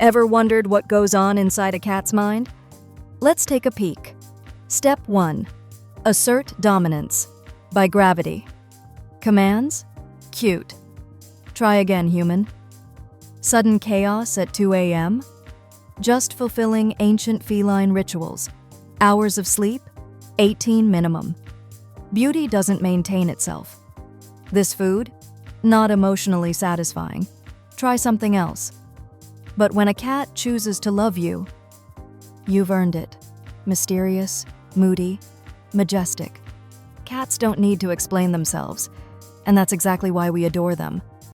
Ever wondered what goes on inside a cat's mind? Let's take a peek. Step 1. Assert dominance. By gravity. Commands? Cute. Try again, human. Sudden chaos at 2 a.m.? Just fulfilling ancient feline rituals. Hours of sleep? 18 minimum. Beauty doesn't maintain itself. This food? Not emotionally satisfying. Try something else. But when a cat chooses to love you, you've earned it. Mysterious, moody, majestic. Cats don't need to explain themselves, and that's exactly why we adore them.